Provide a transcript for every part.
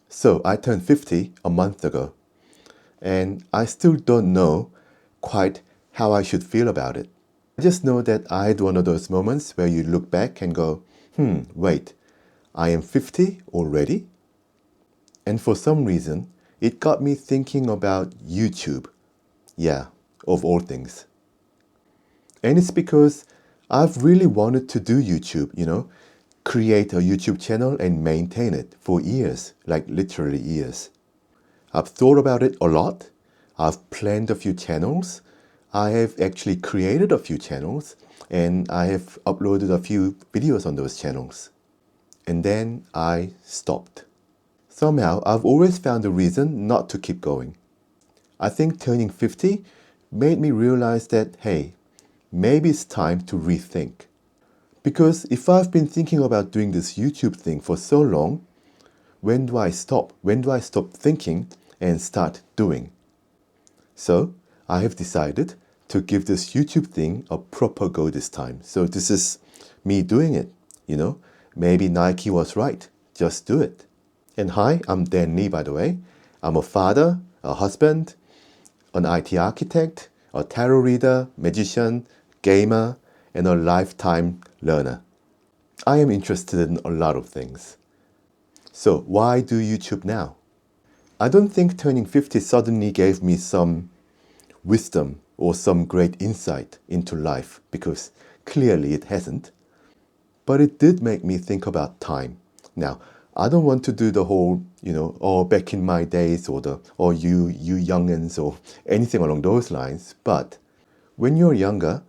So I turned 50 a month ago, and I still don't know quite how I should feel about it. I just know that I had one of those moments where you look back and go, wait, I am 50 already? And for some reason, it got me thinking about YouTube. Yeah, of all things. And it's because I've really wanted to do YouTube, create a YouTube channel and maintain it for years, like literally years. I've thought about it a lot. I've planned a few channels. I have actually created a few channels, and I have uploaded a few videos on those channels. And then I stopped. Somehow, I've always found a reason not to keep going. I think turning 50 made me realize that, hey, maybe it's time to rethink. Because if I've been thinking about doing this YouTube thing for so long, when do I stop? When do I stop thinking and start doing? So I have decided to give this YouTube thing a proper go this time. So this is me doing it, Maybe Nike was right. Just do it. And hi, I'm Dan Lee, by the way. I'm a father, a husband, an IT architect, a tarot reader, magician, gamer, and a lifetime learner. I am interested in a lot of things. So why do YouTube now? I don't think turning 50 suddenly gave me some wisdom or some great insight into life, because clearly it hasn't. But it did make me think about time. Now, I don't want to do the whole, back in my days or you youngins or anything along those lines. But when you're younger,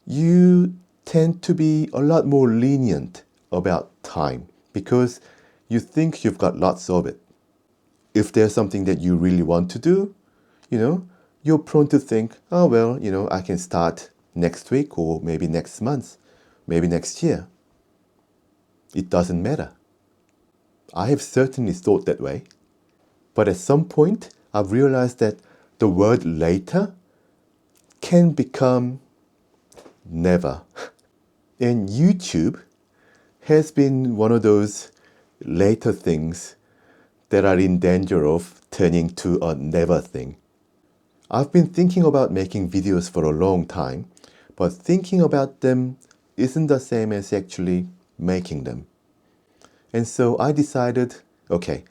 you tend to be a lot more lenient about time because you think you've got lots of it. If there's something that you really want to do, you're prone to think, oh, well, I can start next week or maybe next month, maybe next year. It doesn't matter. I have certainly thought that way. But at some point, I've realized that the word later can become never. And YouTube has been one of those later things that are in danger of turning to a never thing. I've been thinking about making videos for a long time, but thinking about them isn't the same as actually making them. And so I decided, okay,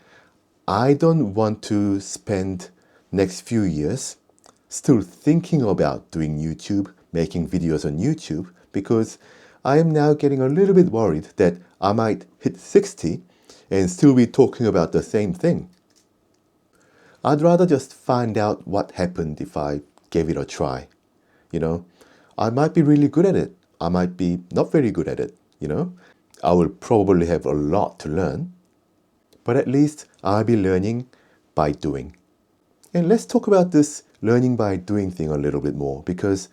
I don't want to spend next few years still thinking about doing YouTube, making videos on YouTube, because I am now getting a little bit worried that I might hit 60 and still be talking about the same thing. I'd rather just find out what happened if I gave it a try. I might be really good at it. I might be not very good at it, I will probably have a lot to learn, but at least I'll be learning by doing. And let's talk about this learning by doing thing a little bit more because,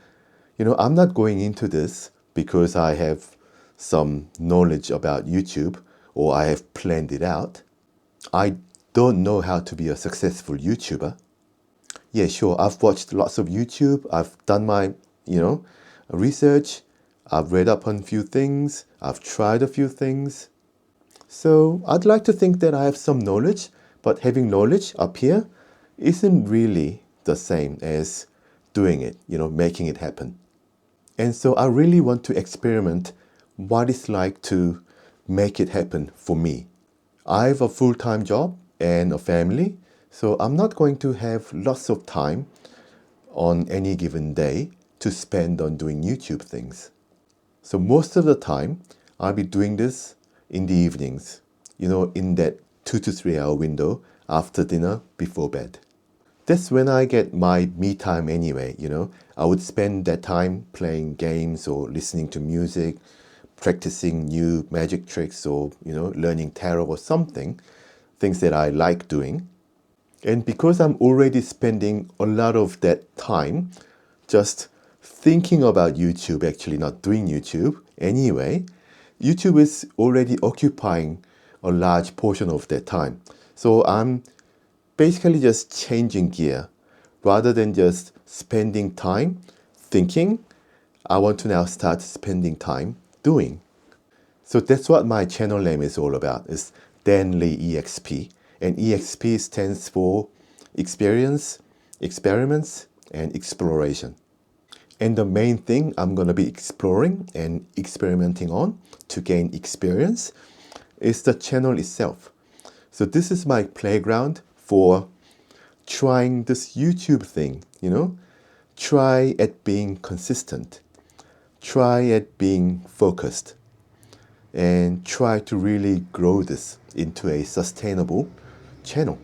I'm not going into this because I have some knowledge about YouTube or I have planned it out. I don't know how to be a successful YouTuber. Yeah, sure, I've watched lots of YouTube. I've done my, research. I've read up on a few things. I've tried a few things. So I'd like to think that I have some knowledge, but having knowledge up here isn't really the same as doing it, making it happen. And so I really want to experiment what it's like to make it happen for me. I have a full-time job and a family, so I'm not going to have lots of time on any given day to spend on doing YouTube things. So most of the time, I'll be doing this in the evenings, in that 2 to 3 hour window after dinner, before bed. That's when I get my me time anyway, I would spend that time playing games or listening to music, practicing new magic tricks or, learning tarot or something, things that I like doing. And because I'm already spending a lot of that time just thinking about YouTube, actually not doing YouTube anyway, YouTube is already occupying a large portion of that time. So I'm basically just changing gear. Rather than just spending time thinking, I want to now start spending time doing. So that's what my channel name is all about, is Dan Lee EXP. And EXP stands for experience, experiments, and exploration. And the main thing I'm going to be exploring and experimenting on to gain experience is the channel itself. So this is my playground for trying this YouTube thing, Try at being consistent. Try at being focused. And try to really grow this into a sustainable channel.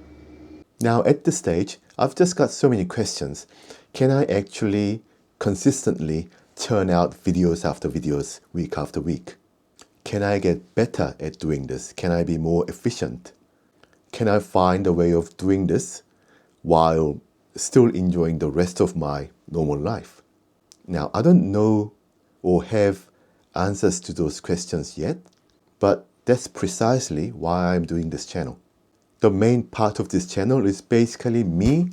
Now at this stage, I've just got so many questions. Can I actually consistently churn out videos after videos, week after week? Can I get better at doing this? Can I be more efficient? Can I find a way of doing this while still enjoying the rest of my normal life? Now, I don't know or have answers to those questions yet, but that's precisely why I'm doing this channel. The main part of this channel is basically me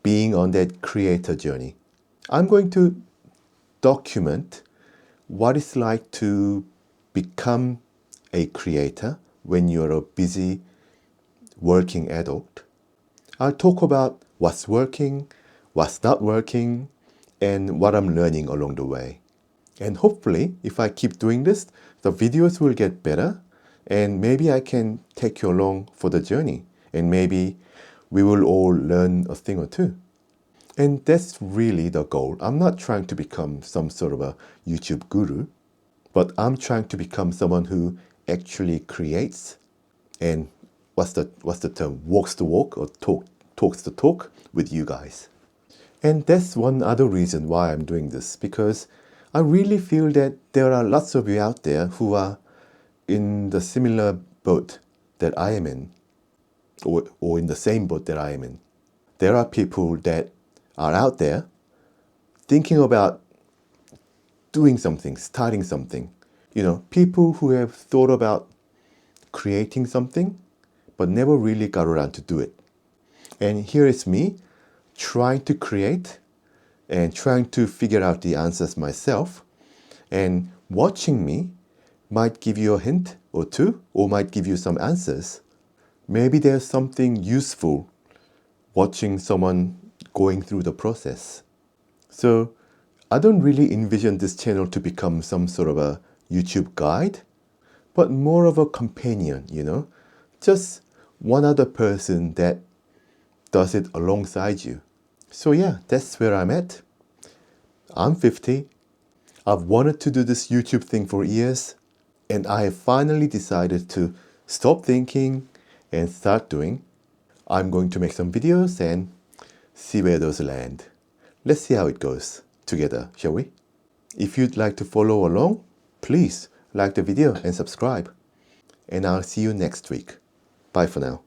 being on that creator journey. I'm going to document what it's like to become a creator when you're a busy working adult. I'll talk about what's working, what's not working, and what I'm learning along the way. And hopefully, if I keep doing this, the videos will get better, and maybe I can take you along for the journey, and maybe we will all learn a thing or two. And that's really the goal. I'm not trying to become some sort of a YouTube guru, but I'm trying to become someone who actually creates and what's the term? Walks the walk or talks the talk with you guys. And that's one other reason why I'm doing this, because I really feel that there are lots of you out there who are in the similar boat that I am in, or in the same boat that I am in. There are people that are out there thinking about doing something, starting something. People who have thought about creating something, but never really got around to do it. And here is me trying to create and trying to figure out the answers myself. And watching me might give you a hint or two, or might give you some answers. Maybe there's something useful watching someone going through the process. So I don't really envision this channel to become some sort of a YouTube guide, but more of a companion, just one other person that does it alongside you. So yeah, that's where I'm at. I'm 50. I've wanted to do this YouTube thing for years, and I have finally decided to stop thinking and start doing. I'm going to make some videos and see where those land. Let's see how it goes together, shall we? If you'd like to follow along, please like the video and subscribe. And I'll see you next week. Bye for now.